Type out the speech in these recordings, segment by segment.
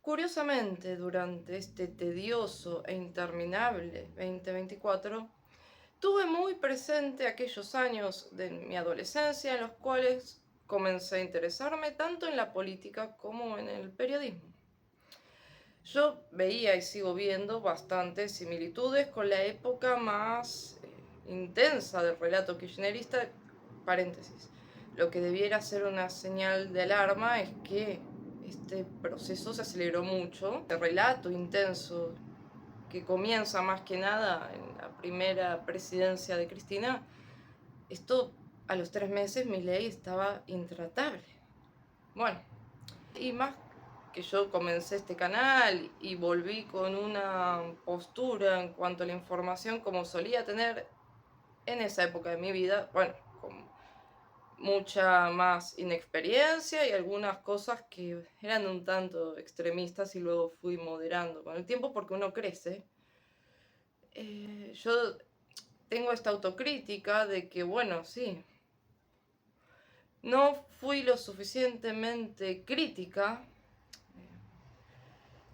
Curiosamente, durante este tedioso e interminable 2024, tuve muy presente aquellos años de mi adolescencia en los cuales comencé a interesarme tanto en la política como en el periodismo. Yo veía y sigo viendo bastantes similitudes con la época más intensa del relato kirchnerista. Paréntesis. Lo que debiera ser una señal de alarma es que este proceso se aceleró mucho. El relato intenso que comienza más que nada en la primera presidencia de Cristina, esto a los 3 meses Milei estaba intratable. Bueno, y más que yo comencé este canal y volví con una postura en cuanto a la información como solía tener en esa época de mi vida, bueno, con mucha más inexperiencia y algunas cosas que eran un tanto extremistas y luego fui moderando con el tiempo porque uno crece. Yo tengo esta autocrítica de que, bueno, sí, no fui lo suficientemente crítica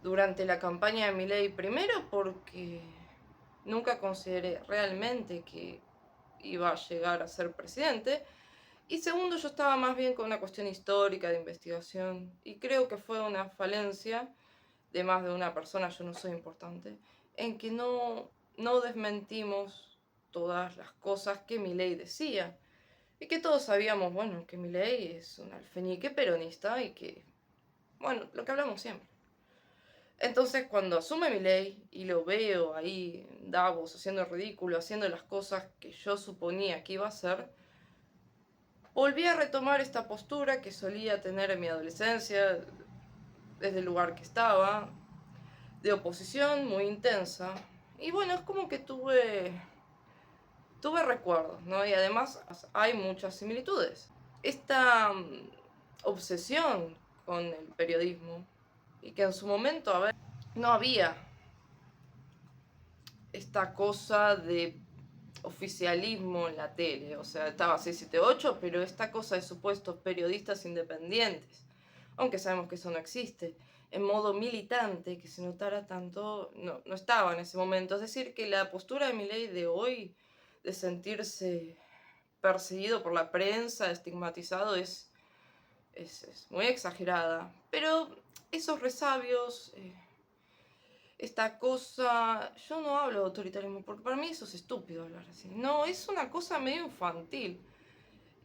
durante la campaña de Milei, primero porque nunca consideré realmente que iba a llegar a ser presidente, y segundo, yo estaba más bien con una cuestión histórica de investigación, y creo que fue una falencia de más de una persona, yo no soy importante, en que no desmentimos todas las cosas que Milei decía, y que todos sabíamos, bueno, que Milei es un alfeñique peronista y que, bueno, lo que hablamos siempre. Entonces, cuando asume Milei y lo veo ahí en Davos haciendo el ridículo, haciendo las cosas que yo suponía que iba a hacer, volví a retomar esta postura que solía tener en mi adolescencia, desde el lugar que estaba, de oposición muy intensa. Y bueno, es como que tuve recuerdos, ¿no? Y además hay muchas similitudes. Esta obsesión con el periodismo, y que en su momento, a ver, no había esta cosa de oficialismo en la tele, o sea, estaba 678, pero esta cosa de supuestos periodistas independientes, aunque sabemos que eso no existe, en modo militante, que se notara tanto, no estaba en ese momento. Es decir, que la postura de Milei de hoy, de sentirse perseguido por la prensa, estigmatizado, es muy exagerada. Pero esos resabios, esta cosa, yo no hablo de autoritarismo porque para mí eso es estúpido hablar así. No, es una cosa medio infantil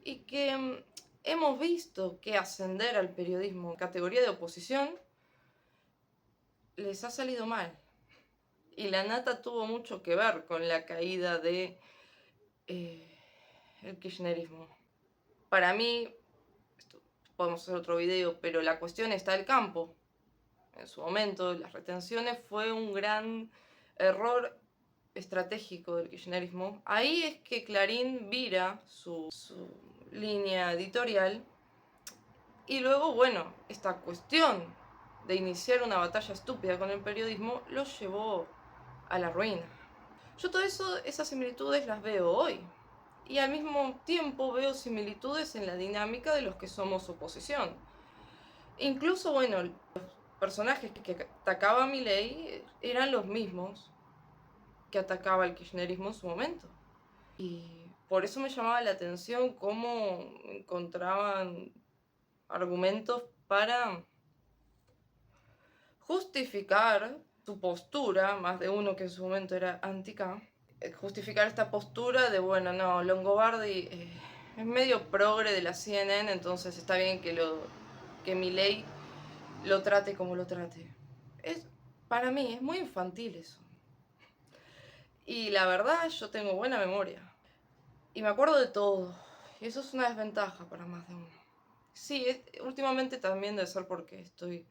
y que hemos visto que ascender al periodismo en categoría de oposición les ha salido mal. Y la nata tuvo mucho que ver con la caída de el kirchnerismo. Para mí, esto, podemos hacer otro video, pero la cuestión está el campo. En su momento, las retenciones fue un gran error estratégico del kirchnerismo. Ahí es que Clarín vira su línea editorial y luego, bueno, esta cuestión de iniciar una batalla estúpida con el periodismo lo llevó a la ruina. Yo todo eso, esas similitudes las veo hoy. Y al mismo tiempo veo similitudes en la dinámica de los que somos oposición. Incluso, bueno, los personajes que atacaban a Milei eran los mismos que atacaba el kirchnerismo en su momento. Y por eso me llamaba la atención cómo encontraban argumentos para justificar su postura, más de uno que en su momento era anti-K, justificar esta postura de, bueno, no, Longobardi es medio progre de la CNN, entonces está bien que Milei lo trate como lo trate. Para mí es muy infantil eso. Y la verdad, yo tengo buena memoria. Y me acuerdo de todo. Y eso es una desventaja para más de uno. Sí, últimamente también debe ser porque estoy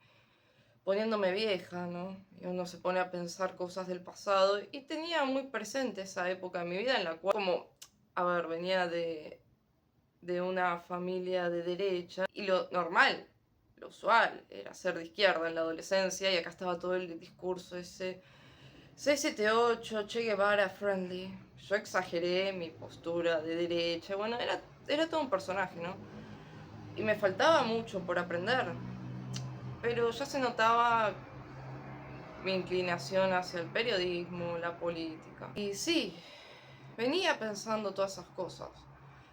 poniéndome vieja, ¿no? Y uno se pone a pensar cosas del pasado. Y tenía muy presente esa época de mi vida en la cual, como, a ver, venía de una familia de derecha. Y lo normal, lo usual, era ser de izquierda en la adolescencia. Y acá estaba todo el discurso ese 678, Che Guevara friendly. Yo exageré mi postura de derecha. Bueno, era todo un personaje, ¿no? Y me faltaba mucho por aprender. pero ya se notaba mi inclinación hacia el periodismo, la política. Y sí, venía pensando todas esas cosas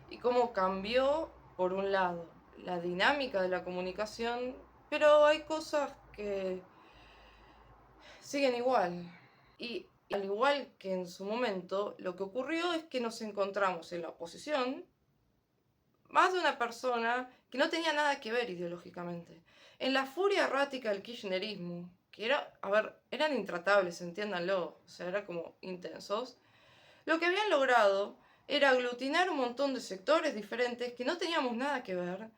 y cómo cambió, por un lado, la dinámica de la comunicación, pero hay cosas que siguen igual. Y al igual que en su momento, lo que ocurrió es que nos encontramos en la oposición más de una persona que no tenía nada que ver ideológicamente. En la furia errática del kirchnerismo, que era, a ver, eran intratables, entiéndanlo, o sea, eran como intensos, lo que habían logrado era aglutinar un montón de sectores diferentes que no teníamos nada que ver,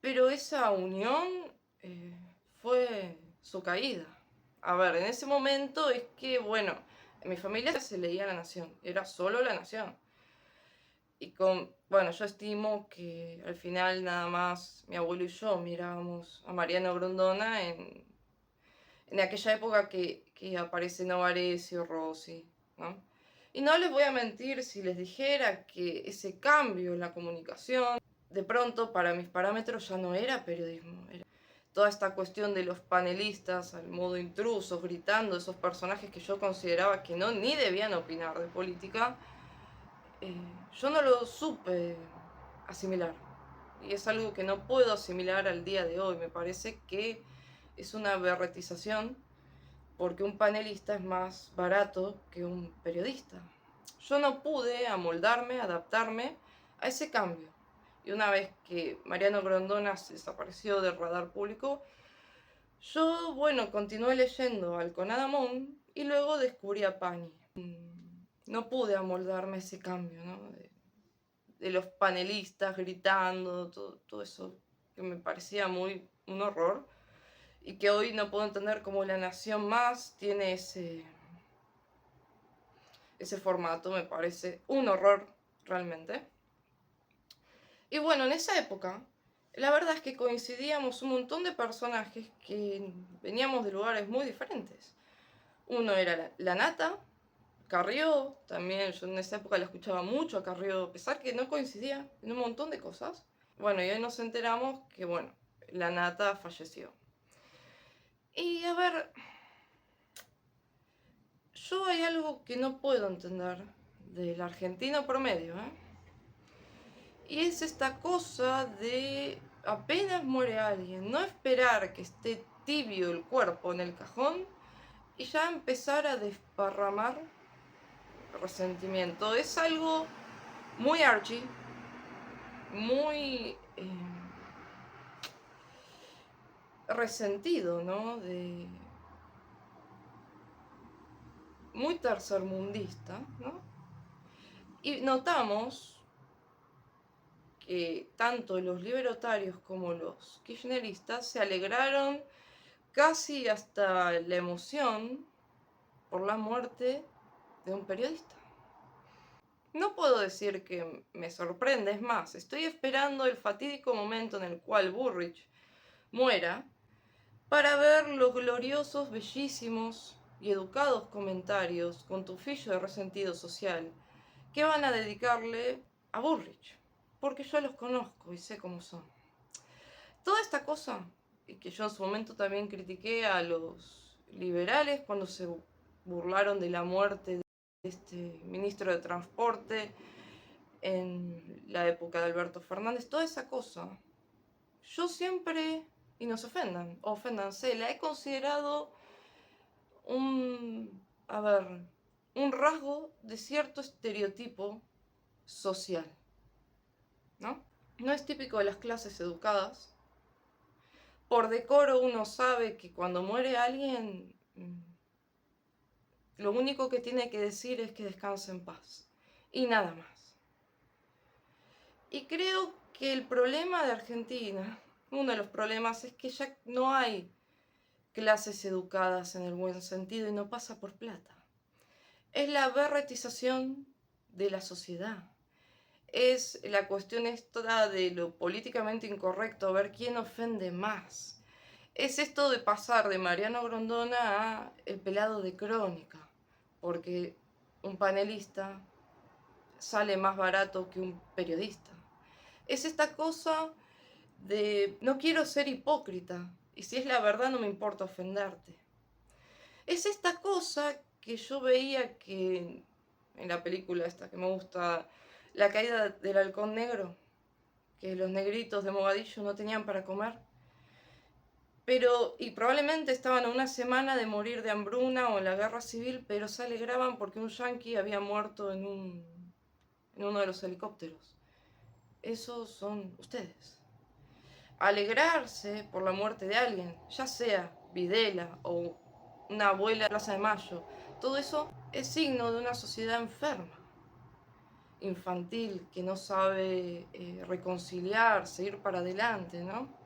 pero esa unión eh, fue su caída. A ver, en ese momento es que, bueno, en mi familia se leía La Nación, era solo La Nación. Y bueno, yo estimo que al final nada más mi abuelo y yo mirábamos a Mariano Grondona en aquella época que aparece Novarecio, Rossi, ¿no? Y no les voy a mentir si les dijera que ese cambio en la comunicación, de pronto para mis parámetros ya no era periodismo, era toda esta cuestión de los panelistas al modo intrusos, gritando, esos personajes que yo consideraba que no ni debían opinar de política, yo no lo supe asimilar. Y es algo que no puedo asimilar al día de hoy. Me parece que es una berretización porque un panelista es más barato que un periodista. Yo no pude amoldarme, adaptarme a ese cambio. Y una vez que Mariano Grondona se desapareció del radar público, yo, bueno, continué leyendo Alconadamón y luego descubrí a Pani. No pude amoldarme a ese cambio, ¿no? De los panelistas gritando, todo eso que me parecía muy un horror y que hoy no puedo entender cómo La Nación Más tiene ese formato, me parece un horror realmente. Y bueno, en esa época, la verdad es que coincidíamos un montón de personajes que veníamos de lugares muy diferentes. Uno era la Nata, Carrió, también yo en esa época la escuchaba mucho a Carrió, a pesar que no coincidía en un montón de cosas. Bueno, y hoy nos enteramos que, bueno, la Nata falleció. Y a ver, yo hay algo que no puedo entender del argentino promedio, ¿eh? Y es esta cosa de apenas muere alguien, no esperar que esté tibio el cuerpo en el cajón y ya empezar a desparramar resentimiento. Es algo muy archi, muy resentido, ¿no? Muy tercermundista, ¿no? Y notamos que tanto los libertarios como los kirchneristas se alegraron casi hasta la emoción por la muerte de un periodista. No puedo decir que me sorprende, es más, estoy esperando el fatídico momento en el cual Bullrich muera para ver los gloriosos, bellísimos y educados comentarios con tufillo de resentido social que van a dedicarle a Bullrich, porque yo los conozco y sé cómo son. Toda esta cosa, y que yo en su momento también critiqué a los liberales cuando se burlaron de la muerte de este ministro de Transporte en la época de Alberto Fernández, toda esa cosa, yo siempre, y no se ofendan, oféndanse, la he considerado a ver, un rasgo de cierto estereotipo social, ¿no? No es típico de las clases educadas. Por decoro uno sabe que cuando muere alguien, lo único que tiene que decir es que descanse en paz. Y nada más. Y creo que el problema de Argentina, uno de los problemas, es que ya no hay clases educadas en el buen sentido y no pasa por plata. Es la berretización de la sociedad. Es la cuestión esta de lo políticamente incorrecto, a ver quién ofende más. Es esto de pasar de Mariano Grondona a el pelado de Crónica, porque un panelista sale más barato que un periodista. Es esta cosa de no quiero ser hipócrita, Y si es la verdad, no me importa ofenderte. Es esta cosa que yo veía que en la película esta que me gusta, La caída del halcón negro, que los negritos de Mogadiscio no tenían para comer. Y probablemente estaban a una semana de morir de hambruna o en la guerra civil, pero se alegraban porque un yanqui había muerto en uno de los helicópteros. Esos son ustedes. Alegrarse por la muerte de alguien, ya sea Videla o una abuela de Plaza de Mayo, todo eso es signo de una sociedad enferma, infantil, que no sabe reconciliarse, ir para adelante, ¿no?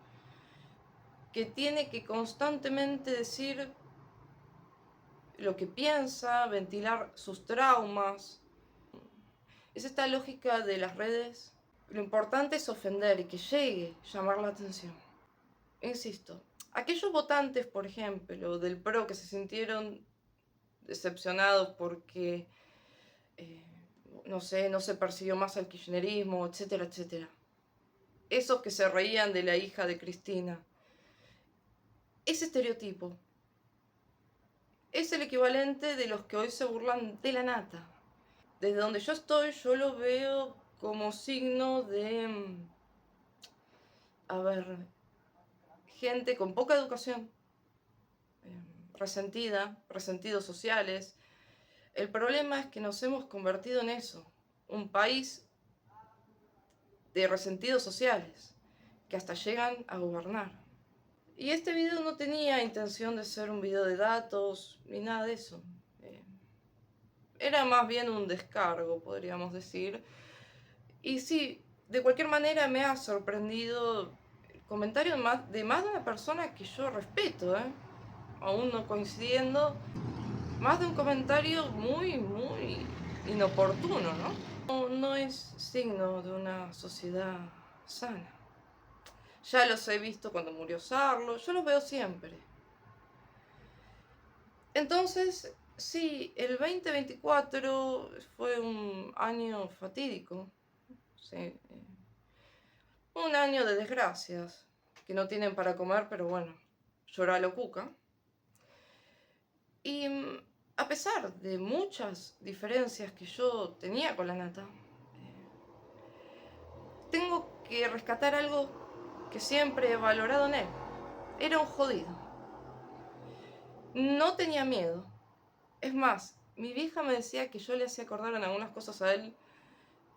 Que tiene que constantemente decir lo que piensa, ventilar sus traumas. Es esta lógica de las redes. Lo importante es ofender y que llegue, llamar la atención. Insisto, aquellos votantes, por ejemplo, del PRO que se sintieron decepcionados porque, no sé, no se persiguió más al kirchnerismo, etcétera, etcétera. Esos que se reían de la hija de Cristina. Ese estereotipo es el equivalente de los que hoy se burlan de la nata. Desde donde yo estoy, yo lo veo como signo de, gente con poca educación, resentida, resentidos sociales. El problema es que nos hemos convertido en eso, un país de resentidos sociales, que hasta llegan a gobernar. Y este video no tenía intención de ser un video de datos, ni nada de eso. Era más bien un descargo, podríamos decir. Y sí, de cualquier manera me ha sorprendido el comentario de más de una persona que yo respeto, aún no coincidiendo, más de un comentario muy, muy inoportuno, ¿no? No es signo de una sociedad sana. Ya los he visto cuando murió Sarlo, yo los veo siempre. Entonces, sí, el 2024 fue un año fatídico, sí, un año de desgracias, que no tienen para comer, pero bueno, lloralo cuca. Y a pesar de muchas diferencias que yo tenía con la nata, tengo que rescatar algo que siempre he valorado en él. Era un jodido. No tenía miedo. Es más, mi vieja me decía que yo le hacía acordar en algunas cosas a él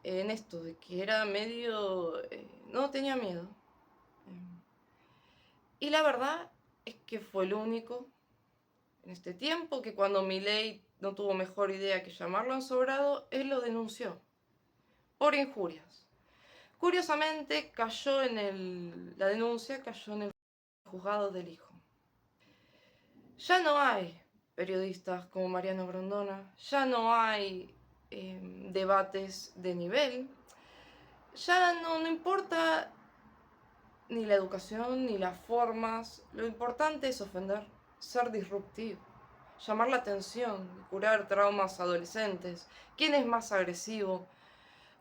en esto, de que era medio... no tenía miedo. Y la verdad es que fue el único en este tiempo que cuando Milei no tuvo mejor idea que llamarlo ensobrado, él lo denunció por injurias. Curiosamente, la denuncia cayó en el juzgado del hijo. Ya no hay periodistas como Mariano Grondona, ya no hay debates de nivel, ya no importa ni la educación ni las formas, lo importante es ofender, ser disruptivo, llamar la atención, curar traumas adolescentes, quién es más agresivo.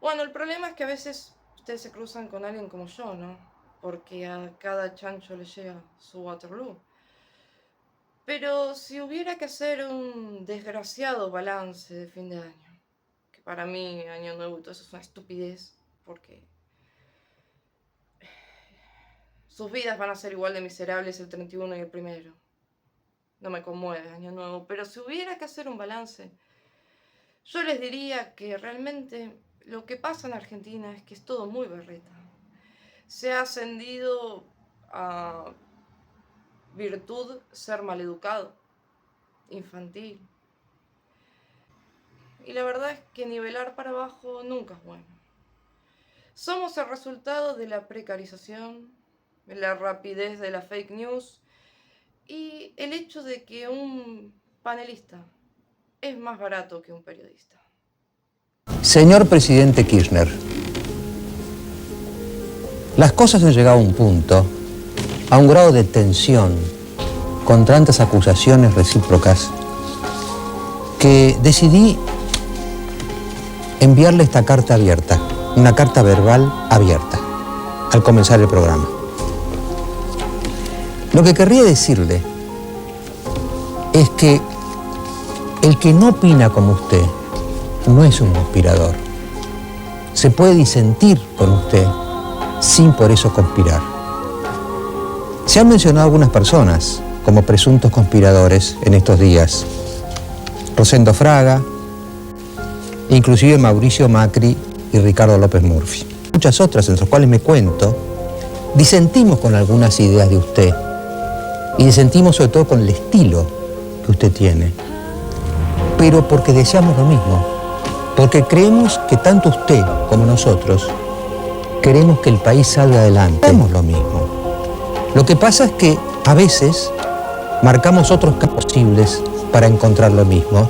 Bueno, el problema es que a veces ustedes se cruzan con alguien como yo, ¿no? Porque a cada chancho le llega su Waterloo. Pero si hubiera que hacer un desgraciado balance de fin de año, que para mí año nuevo y todo eso es una estupidez, porque sus vidas van a ser igual de miserables el 31 y el 1. No me conmueve año nuevo, pero si hubiera que hacer un balance, yo les diría que realmente lo que pasa en Argentina es que es todo muy berreta. Se ha ascendido a virtud ser maleducado, infantil. Y la verdad es que nivelar para abajo nunca es bueno. Somos el resultado de la precarización, de la rapidez de la fake news y el hecho de que un panelista es más barato que un periodista. Señor presidente Kirchner, las cosas han llegado a un punto, a un grado de tensión, con tantas acusaciones recíprocas, que decidí enviarle esta carta abierta, una carta verbal abierta, al comenzar el programa. Lo que querría decirle es que el que no opina como usted no es un conspirador. Se puede disentir con usted sin por eso conspirar. Se han mencionado algunas personas como presuntos conspiradores en estos días. Rosendo Fraga, inclusive Mauricio Macri y Ricardo López Murphy. Muchas otras, entre las cuales me cuento, disentimos con algunas ideas de usted y disentimos sobre todo con el estilo que usted tiene, pero porque deseamos lo mismo, porque creemos que tanto usted como nosotros queremos que el país salga adelante. Queremos lo mismo. Lo que pasa es que a veces marcamos otros caminos posibles para encontrar lo mismo